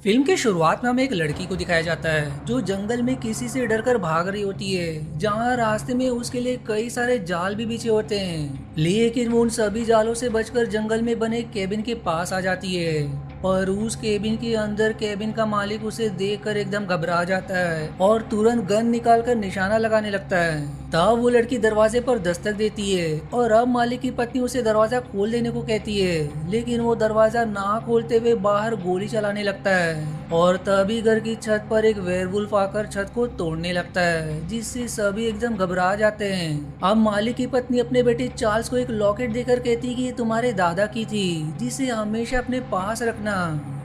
Film की शुरुआत में हमें एक लड़की को दिखाया जाता है जो जंगल में किसी से डरकर भाग रही होती है, जहाँ रास्ते में उसके लिए कई सारे जाल भी बिछे होते हैं। लेकिन वो उन सभी जालों से बचकर जंगल में बने केबिन के पास आ जाती है। पर उस केबिन के अंदर केबिन का मालिक उसे देखकर एकदम घबरा जाता है और तुरंत गन निकालकर निशाना लगाने लगता है। तब वो लड़की दरवाजे पर दस्तक देती है और अब मालिक की पत्नी उसे दरवाजा खोल देने को कहती है, लेकिन वो दरवाजा ना खोलते हुए बाहर गोली चलाने लगता है। और तभी घर की छत पर एक वेयरवुल्फ आकर छत को तोड़ने लगता है, जिससे सभी एकदम घबरा जाते हैं। अब मालिक की पत्नी अपने बेटे चार्ल्स को एक लॉकेट देकर कहती है कि ये तुम्हारे दादा की थी, जिसे हमेशा अपने पास रखना।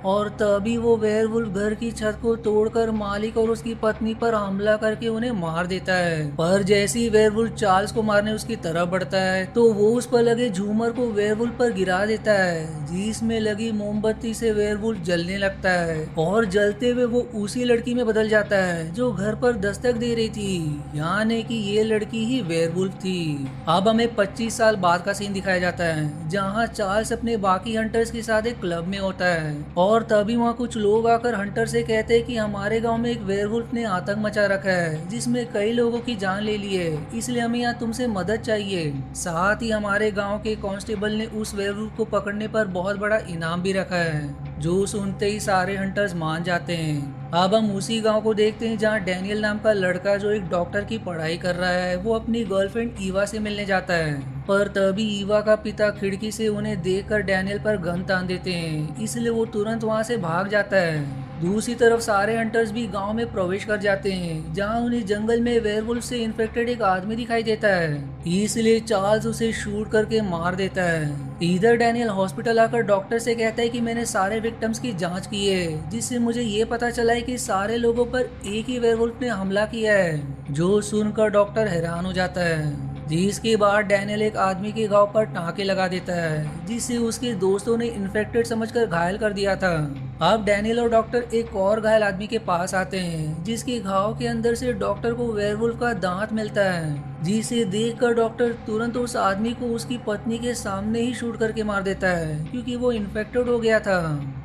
और तभी वो वेयरवुल्फ घर की छत को तोड़कर मालिक और उसकी पत्नी पर हमला करके उन्हें मार देता है। पर जैसे ही वेयरवुल्फ चार्ल्स को मारने उसकी तरफ बढ़ता है तो वो उस पर लगे झूमर को वेयरवुल्फ पर गिरा देता है, जिसमें लगी मोमबत्ती से वेयरवुल्फ जलने लगता है और जलते हुए वो उसी लड़की में बदल जाता है जो घर पर दस्तक दे रही थी, यानी कि ये लड़की ही वेयरवुल्फ थी। अब हमें 25 साल बाद का सीन दिखाया जाता है, जहाँ चार्ल्स अपने बाकी हंटर्स के साथ एक क्लब में होता है और तभी वहाँ कुछ लोग आकर हंटर से कहते हैं कि हमारे गांव में एक वेयरवुल्फ ने आतंक मचा रखा है, जिसमें कई लोगों की जान ले ली है, इसलिए हमें यहाँ तुमसे मदद चाहिए। साथ ही हमारे गांव के कांस्टेबल ने उस वेयरवुल्फ को पकड़ने पर बहुत बड़ा इनाम भी रखा है। जो सुनते ही सारे हंटर्स मान जाते हैं। अब हम उसी गांव को देखते हैं जहां डैनियल नाम का लड़का जो एक डॉक्टर की पढ़ाई कर रहा है, वो अपनी गर्लफ्रेंड ईवा से मिलने जाता है। पर तभी ईवा का पिता खिड़की से उन्हें देखकर डैनियल पर गन तान देते हैं, इसलिए वो तुरंत वहां से भाग जाता है। दूसरी तरफ सारे हंटर्स भी गांव में प्रवेश कर जाते हैं, जहां उन्हें जंगल में वेयरवुल्फ से इन्फेक्टेड एक आदमी दिखाई देता है, इसलिए चार्ल्स उसे शूट करके मार देता है। इधर डैनियल हॉस्पिटल आकर डॉक्टर से कहता है कि मैंने सारे विक्टिम्स की जांच की है, जिससे मुझे ये पता चला है कि सारे लोगों पर एक ही वेयरवुल्फ ने हमला किया है। जो सुनकर डॉक्टर हैरान हो जाता है। जिसके बाद डैनियल एक आदमी के घाव पर टाँके लगा देता है, जिसे उसके दोस्तों ने इन्फेक्टेड समझकर घायल कर दिया था। अब डैनियल और डॉक्टर एक और घायल आदमी के पास आते हैं, जिसके घाव के अंदर से डॉक्टर को वेयरवुल्फ का दांत मिलता है, जिसे देखकर डॉक्टर तुरंत उस आदमी को उसकी पत्नी के सामने ही शूट करके मार देता है, क्योंकि वो इन्फेक्टेड हो गया था।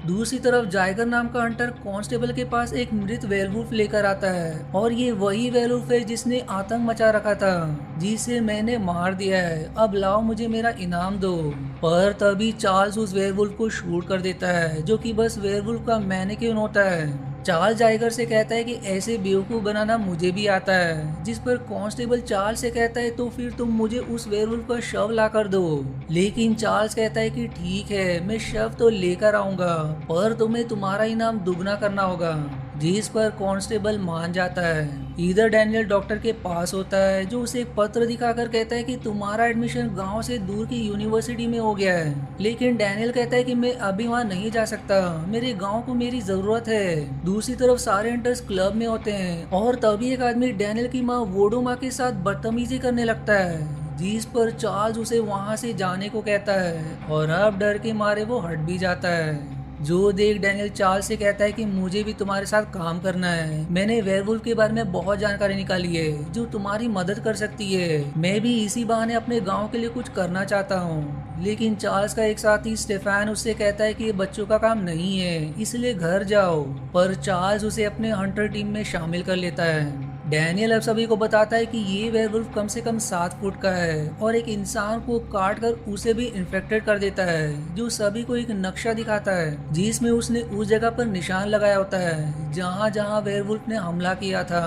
दूसरी तरफ जाइगर नाम का हंटर कांस्टेबल के पास एक मृत वेयरवुल्फ लेकर आता है, और ये वही वेयरवुल्फ है जिसने आतंक मचा रखा था, जिसे मैंने मार दिया है। अब लाओ मुझे मेरा इनाम दो। पर तभी चार्ल्स उस वेयरवुल्फ को शूट कर देता है, जो कि बस वेयरवुल्फ का मैनिक्विन होता है। चार्ल्स जाइगर से कहता है कि ऐसे बेवकूफ बनाना मुझे भी आता है, जिस पर कांस्टेबल चार्ल्स से कहता है तो फिर तुम मुझे उस वेयरवुल्फ का शव ला कर दो। लेकिन चार्ल्स कहता है कि ठीक है, मैं शव तो लेकर आऊंगा, पर तुम्हें तुम्हारा इनाम दुगना करना होगा। जिस पर कांस्टेबल मान जाता है। इधर डैनियल डॉक्टर के पास होता है, जो उसे एक पत्र दिखाकर कहता है कि तुम्हारा एडमिशन गांव से दूर की यूनिवर्सिटी में हो गया है। लेकिन डैनियल कहता है कि मैं अभी वहां नहीं जा सकता, मेरे गांव को मेरी जरूरत है। दूसरी तरफ सारे हंटर्स क्लब में होते हैं और तभी एक आदमी डैनियल की माँ वोडो माँ के साथ बदतमीजी करने लगता है, जिस पर चार्ल्स उसे वहां से जाने को कहता है और अब डर के मारे वो हट भी जाता है। जो देख डैनियल चार्ल्स से कहता है कि मुझे भी तुम्हारे साथ काम करना है। मैंने वेयरवुल्फ के बारे में बहुत जानकारी निकाली है जो तुम्हारी मदद कर सकती है। मैं भी इसी बहाने अपने गांव के लिए कुछ करना चाहता हूँ। लेकिन चार्ल्स का एक साथी स्टेफान उससे कहता है कि ये बच्चों का काम नहीं है, इसलिए घर जाओ। पर चार्ल्स उसे अपने हंटर टीम में शामिल कर लेता है। डैनियल अब सभी को बताता है कि ये वेयरवुल्फ कम से कम 7 फुट का है और एक इंसान को काट कर उसे भी इन्फेक्टेड कर देता है, जो सभी को एक नक्शा दिखाता है जिसमें उसने उस जगह पर निशान लगाया होता है जहाँ जहाँ वेयरवुल्फ ने हमला किया था।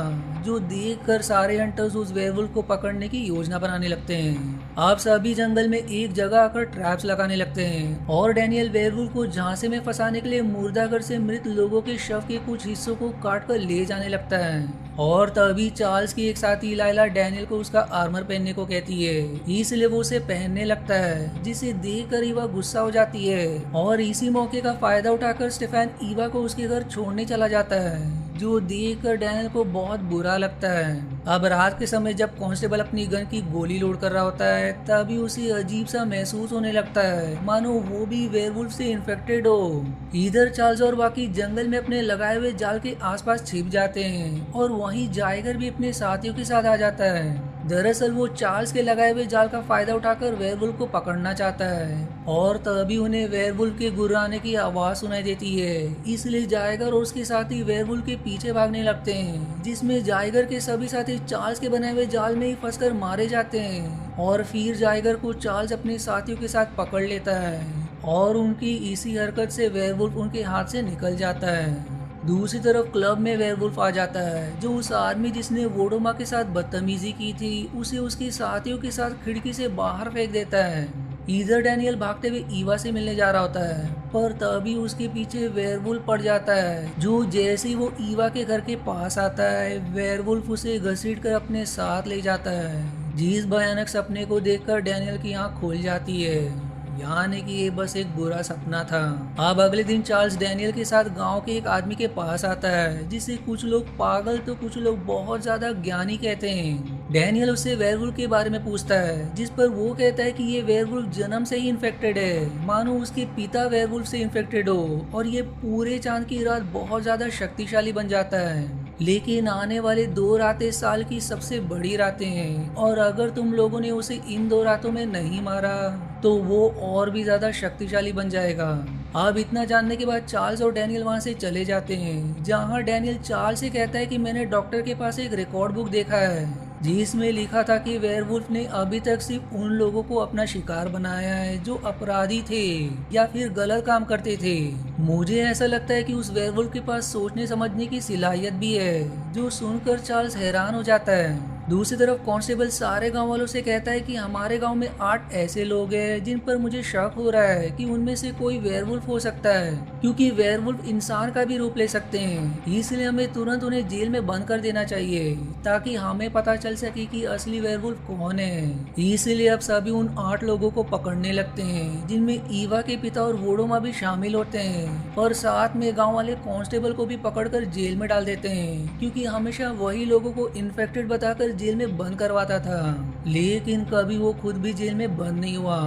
जो देखकर सारे हंटर्स उस वेयरवुल्फ को पकड़ने की योजना बनाने लगते हैं। अब सभी जंगल में एक जगह आकर ट्रैप्स लगाने लगते हैं और डैनियल वेयरवुल्फ को झांसे में फंसाने के लिए मुर्दाघर से मृत लोगों के शव के कुछ हिस्सों को काट कर ले जाने लगता है। और तभी चार्ल्स की एक साथी लाइला डैनियल को उसका आर्मर पहनने को कहती है, इसलिए वो उसे पहनने लगता है, जिसे देखकर ईवा गुस्सा हो जाती है। और इसी मौके का फायदा उठाकर स्टेफान ईवा को उसके घर छोड़ने चला जाता है, जो देखकर डैनियल को बहुत बुरा लगता है। अब रात के समय जब कांस्टेबल अपनी गन की गोली लोड कर रहा होता है तभी उसे अजीब सा महसूस होने लगता है, मानो वो भी वेयरवुल्फ से इन्फेक्टेड हो। इधर चार्ल्स और बाकी जंगल में अपने लगाए हुए जाल के आसपास छिप जाते हैं और वहीं जाइगर भी अपने साथियों के साथ आ जाता है। दरअसल वो चार्ल्स के लगाए हुए जाल का फायदा उठाकर वेयरवुल्फ को पकड़ना चाहता है और तभी उन्हें वेयरवुल्फ के गुर्राने की आवाज सुनाई देती है। इसलिए जाइगर और उसके साथी वेयरवुल्फ के पीछे भागने लगते हैं, जिसमें जाइगर के सभी साथी चार्ल्स के बनाए हुए जाल में ही फंसकर मारे जाते हैं। और फिर जाइगर को चार्ल्स अपने साथियों के साथ पकड़ लेता है और उनकी इसी हरकत से वेयरवुल्फ उनके हाथ से निकल जाता है। दूसरी तरफ क्लब में वेयरवुल्फ आ जाता है, जो उस आदमी जिसने वोडोमा के साथ बदतमीजी की थी उसे उसके साथियों के साथ खिड़की से बाहर फेंक देता है। इधर डैनियल भागते हुए ईवा से मिलने जा रहा होता है, पर तभी उसके पीछे वेयरवुल्फ पड़ जाता है, जो जैसे ही वो ईवा के घर के पास आता है वेयरवुल्फ उसे घसीटकर अपने साथ ले जाता है। जिस भयानक सपने को देखकर डैनियल की आंख खुल जाती है, यानी कि ये बस एक बुरा सपना था। अब अगले दिन चार्ल्स डैनियल के साथ गांव के एक आदमी के पास आता है, जिसे कुछ लोग पागल तो कुछ लोग बहुत ज्यादा ज्ञानी कहते हैं। डैनियल उससे वेयरवुल्फ के बारे में पूछता है, जिस पर वो कहता है कि ये वेयरवुल्फ जन्म से ही इन्फेक्टेड है, मानो उसके पिता वेयरवुल्फ से इन्फेक्टेड हो और ये पूरे चांद की रात बहुत ज्यादा शक्तिशाली बन जाता है। लेकिन आने वाले 2 रातें साल की सबसे बड़ी रातें हैं और अगर तुम लोगों ने उसे इन 2 रातों में नहीं मारा तो वो और भी ज्यादा शक्तिशाली बन जाएगा। अब इतना जानने के बाद चार्ल्स और डैनियल वहां से चले जाते हैं, जहां डैनियल चार्ल्स से कहता है कि मैंने डॉक्टर के पास एक रिकॉर्ड बुक देखा है जिसमें लिखा था कि वेयरवुल्फ ने अभी तक सिर्फ उन लोगों को अपना शिकार बनाया है जो अपराधी थे या फिर गलत काम करते थे। मुझे ऐसा लगता है कि उस वेयरवुल्फ के पास सोचने समझने की सलाहियत भी है, जो सुनकर चार्ल्स हैरान हो जाता है। दूसरी तरफ कांस्टेबल सारे गांव वालों से कहता है कि हमारे गांव में 8 ऐसे लोग हैं जिन पर मुझे शक हो रहा है कि उनमें से कोई वेयरवुल्फ हो सकता है, क्योंकि वेयरवुल्फ इंसान का भी रूप ले सकते हैं। इसलिए हमें तुरंत उन्हें जेल में बंद कर देना चाहिए ताकि हमें पता चल सके कि असली वेयरवुल्फ कौन है। इसलिए अब सभी उन 8 लोगों को पकड़ने लगते हैं, जिनमें ईवा के पिता और वोडोमा भी शामिल होते हैं, और साथ में गाँव वाले कांस्टेबल को भी पकड़कर जेल में डाल देते हैं, क्योंकि हमेशा वही लोगों को इन्फेक्टेड बताकर जेल में बंद करवाता था। लेकिन कभी वो खुद भी जेल में बंद नहीं हुआ,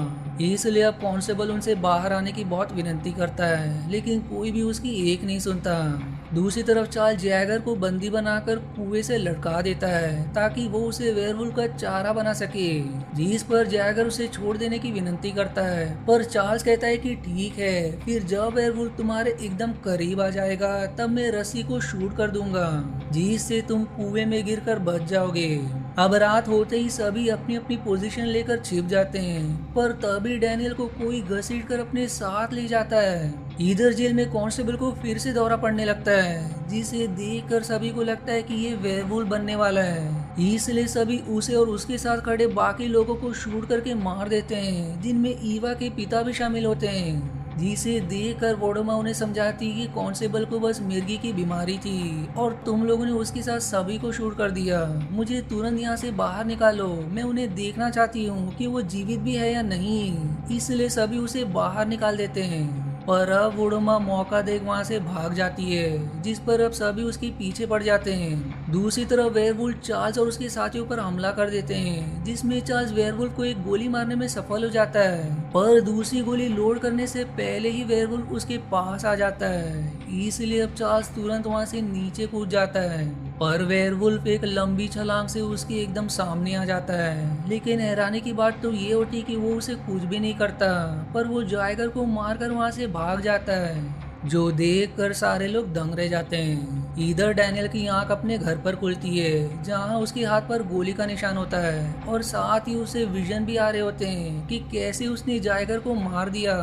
इसलिए अब कांस्टेबल उनसे बाहर आने की बहुत विनती करता है, लेकिन कोई भी उसकी एक नहीं सुनता। दूसरी तरफ चार्ल्स जैगर को बंदी बनाकर कुएं से लटका देता है ताकि वो उसे वेयरवुल्फ का चारा बना सके, जिस पर जैगर उसे छोड़ देने की विनती करता है, पर चार्ल्स कहता है कि ठीक है, फिर जब वेयरवुल्फ तुम्हारे एकदम करीब आ जाएगा तब मैं रस्सी को शूट कर दूंगा, जिससे तुम कुएं में गिरकर बच जाओगे। अब रात होते ही सभी अपनी अपनी पोजीशन लेकर छिप जाते हैं, पर तभी डैनियल को कोई घसीट कर अपने साथ ले जाता है। इधर जेल में कांस्टेबल को फिर से दौरा पड़ने लगता है, जिसे देखकर सभी को लगता है कि ये वेयरवुल्फ बनने वाला है। इसलिए सभी उसे और उसके साथ खड़े बाकी लोगों को शूट करके मार देते हैं, जिनमें ईवा के पिता भी शामिल होते हैं, जिसे देखकर वोडोमा उन्हें समझाती कि कांस्टेबल को बस मिर्गी की बीमारी थी और तुम लोगों ने उसके साथ सभी को शूट कर दिया। मुझे तुरंत यहाँ से बाहर निकालो, मैं उन्हें देखना चाहती हूँ कि वो जीवित भी है या नहीं। इसलिए सभी उसे बाहर निकाल देते हैं, पर अब वोडोमा मौका देख वहाँ से भाग जाती है, जिस पर अब सभी उसके पीछे पड़ जाते हैं। दूसरी तरफ वेयरवुल्फ चार्ल्स और उसके साथियों पर हमला कर देते हैं, जिसमें चार्ल्स वेयरवुल्फ को एक गोली मारने में सफल हो जाता है, पर दूसरी गोली लोड करने से पहले ही वेयरवुल्फ उसके पास आ जाता है। इसलिए अब चार्ल्स तुरंत वहाँ से नीचे कूद जाता है, पर वेयरवुल्फ एक लंबी छलांग से उसके एकदम सामने आ जाता है। लेकिन हैरानी की बात तो ये होती कि वो उसे कुछ भी नहीं करता, पर वो जाइगर को मारकर वहाँ से भाग जाता है, जो देखकर सारे लोग दंग रह जाते हैं। इधर डैनियल की आंख अपने घर पर खुलती है, जहां उसके हाथ पर गोली का निशान होता है, और साथ ही उसे विजन भी आ रहे होते हैं कि कैसे उसने जाइगर को मार दिया,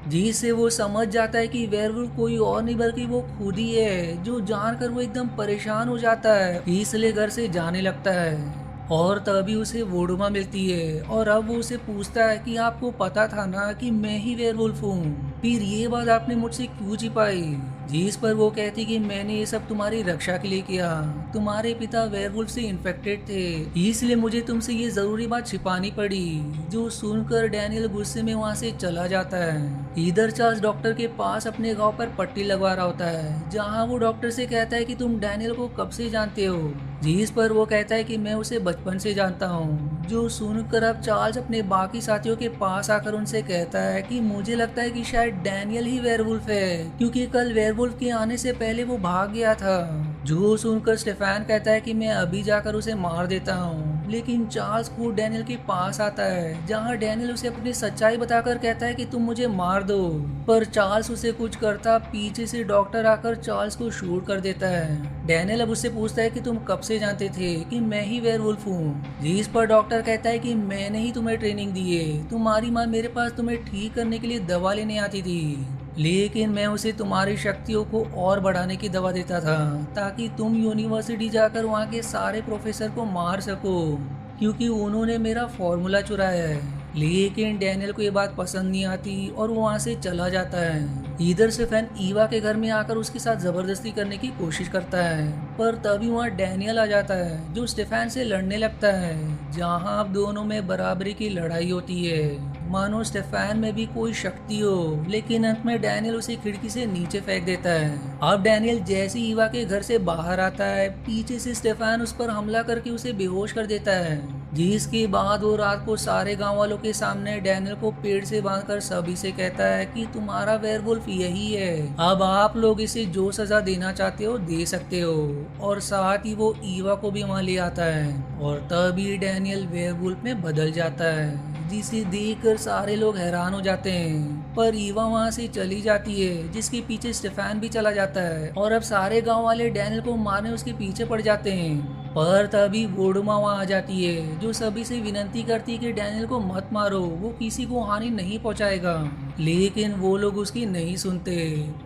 जिससे वो समझ जाता है कि वेयरवुल्फ कोई और नहीं बल्कि वो खुद ही है, जो जानकर वो एकदम परेशान हो जाता है, इसलिए घर से जाने लगता है। और तभी उसे वोडोमा मिलती है और अब वो उसे पूछता है कि आपको पता था ना कि मैं ही वेयरवुल्फ हूँ, फिर ये बात आपने मुझसे क्यों छिपाई। जिस पर वो कहती कि मैंने ये सब तुम्हारी रक्षा के लिए किया, तुम्हारे पिता वेयरवुल्फ से इन्फेक्टेड थे, इसलिए मुझे तुमसे ये जरूरी बात छिपानी पड़ी। जो सुनकर डैनियल गुस्से में वहाँ से चला जाता है। इधर चार्ल्स डॉक्टर के पास अपने घाव पर पट्टी लगवा रहा होता है, जहाँ वो डॉक्टर से कहता है कि तुम डैनियल को कब से जानते हो, जिस पर वो कहता है कि मैं उसे बचपन से जानता हूँ। जो सुनकर अब चार्ल्स अपने बाकी साथियों के पास आकर उनसे कहता है कि मुझे लगता है कि शायद डैनियल ही वेयरवुल्फ है, क्योंकि कल वेयरवुल्फ के आने से पहले वो भाग गया था। जो सुनकर स्टेफान कहता है कि मैं अभी जाकर उसे मार देता हूँ, लेकिन चार्ल्स खुद डैनियल के पास आता है, जहाँ डैनियल उसे अपनी सच्चाई बताकर कहता है कि तुम मुझे मार दो, पर चार्ल्स उसे कुछ करता पीछे से डॉक्टर आकर चार्ल्स को शूट कर देता है। डैनियल अब उससे पूछता है कि तुम कब से जानते थे कि मैं ही वेयरवुल्फ हूँ, जिस पर डॉक्टर कहता है कि मैंने ही तुम्हें ट्रेनिंग दी है, तुम्हारी माँ मेरे पास तुम्हें ठीक करने के लिए दवा लेने आती थी, लेकिन मैं उसे तुम्हारी शक्तियों को और बढ़ाने की दवा देता था ताकि तुम यूनिवर्सिटी जाकर वहाँ के सारे प्रोफेसर को मार सको, क्योंकि उन्होंने मेरा फॉर्मूला चुराया है। लेकिन डैनियल को ये बात पसंद नहीं आती और वो वहाँ से चला जाता है। इधर से फैन ईवा के घर में आकर उसके साथ जबरदस्ती करने की कोशिश करता है, पर तभी वहाँ डैनियल आ जाता है जो स्टेफान से लड़ने लगता है, जहाँ अब दोनों में बराबरी की लड़ाई होती है, मानो स्टेफान में भी कोई शक्ति हो, लेकिन अंत में डैनियल उसे खिड़की से नीचे फेंक देता है। अब डैनियल जैसे ईवा के घर से बाहर आता है, पीछे से स्टेफान उस पर हमला करके उसे बेहोश कर देता है, जिसके बाद वो रात को सारे गांव वालों के सामने डैनियल को पेड़ से बांधकर सभी से कहता है कि तुम्हारा वेयरवुल्फ यही है, अब आप लोग इसे जो सजा देना चाहते हो दे सकते हो, और साथ ही वो ईवा को भी वहाँ ले आता है, और तभी डैनियल वेयरवुल्फ में बदल जाता है, जिसे देखकर सारे लोग हैरान हो जाते हैं। पर ईवा वहाँ से चली जाती है, जिसके पीछे स्टेफान भी चला जाता है, और अब सारे गांव वाले डैनियल को मारने उसके पीछे पड़ जाते हैं। पर तभी वोडुमा वहाँ आ जाती है, जो सभी से विनती करती है कि डैनियल को मत मारो, वो किसी को हानि नहीं पहुँचाएगा, लेकिन वो लोग उसकी नहीं सुनते,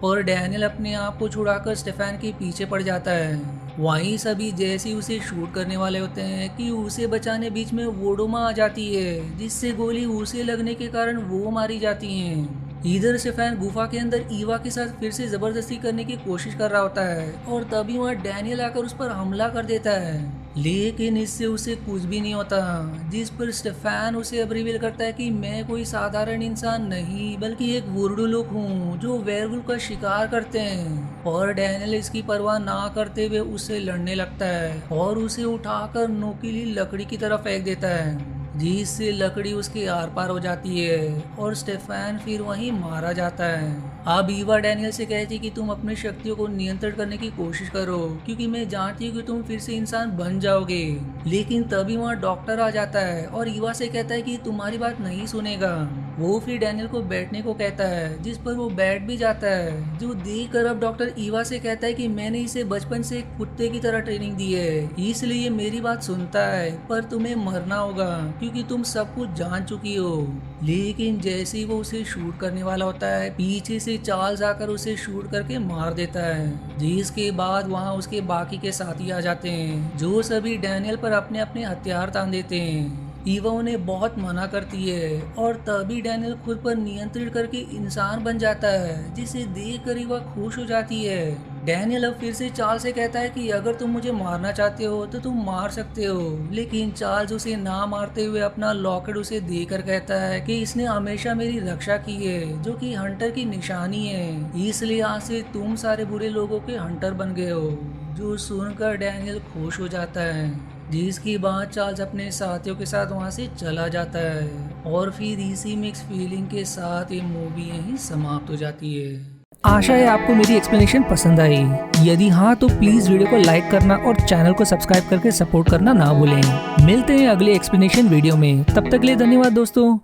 और डैनियल अपने आप को छुड़ाकर स्टेफान के पीछे पड़ जाता है। वहीं सभी जैसे उसे शूट करने वाले होते हैं कि उसे बचाने बीच में वोडुमा आ जाती है, जिससे गोली उसे लगने के कारण वो मारी जाती हैं। इधर स्टेफान गुफा के अंदर ईवा के साथ फिर से जबरदस्ती करने की कोशिश कर रहा होता है, और तभी वहाँ डैनियल आकर उस पर हमला कर देता है, लेकिन इससे उसे कुछ भी नहीं होता, जिस पर स्टेफान उसे अब रिवील करता है कि मैं कोई साधारण इंसान नहीं बल्कि एक वुर्डू लोग हूँ जो वेयरवुल्फ का शिकार करते हैं। और डैनियल इसकी परवाह ना करते हुए उससे लड़ने लगता है और उसे उठाकर नोकीली लकड़ी की तरफ फेंक देता है, जिससे लकड़ी उसके आर पार हो जाती है और स्टेफान फिर वहीं मारा जाता है। अब ईवा डैनियल से कहती कि तुम अपनी शक्तियों को नियंत्रण करने की कोशिश करो, क्योंकि मैं जानती हूँ कि तुम फिर से इंसान बन जाओगे। लेकिन तभी वहाँ डॉक्टर आ जाता है और ईवा से कहता है कि तुम्हारी बात नहीं सुनेगा। वो फिर डैनियल को बैठने को कहता है, जिस पर वो बैठ भी जाता है, जो देख कर अब डॉक्टर ईवा से कहता है कि मैंने इसे बचपन से एक कुत्ते की तरह ट्रेनिंग दी है, इसलिए मेरी बात सुनता है, पर तुम्हें मरना होगा क्योंकि तुम सब कुछ जान चुकी हो। लेकिन जैसे ही वो उसे शूट करने वाला होता है, पीछे से चार्ल्स आकर उसे शूट करके मार देता है, जिसके बाद वहाँ उसके बाकी के साथी आ जाते हैं, जो सभी डैनियल पर अपने अपने हथियार तान देते हैं। ईवा उन्हें बहुत मना करती है और तभी डैनियल खुद पर नियंत्रण करके इंसान बन जाता है, जिसे देखकर ईवा खुश हो जाती है। डैनियल अब फिर से चार्ल्स से कहता है कि अगर तुम मुझे मारना चाहते हो तो तुम मार सकते हो, लेकिन चार्ल्स उसे ना मारते हुए अपना लॉकेट उसे देकर कहता है कि इसने हमेशा मेरी रक्षा की है, जो कि हंटर की निशानी है, इसलिए आज से तुम सारे बुरे लोगों के हंटर बन गए हो। जो सुनकर डैनियल खुश हो जाता है, जिसकी बाद चार्ल्स अपने साथियों के साथ वहाँ से चला जाता है और फिर इसी मिक्स फीलिंग के साथ ये मूवी यहीं समाप्त हो जाती है। आशा है आपको मेरी एक्सप्लेनेशन पसंद आई। यदि हाँ तो प्लीज वीडियो को लाइक करना और चैनल को सब्सक्राइब करके सपोर्ट करना ना भूलें। मिलते हैं अगले एक्सप्लेनेशन वीडियो में, तब तक के लिए धन्यवाद दोस्तों।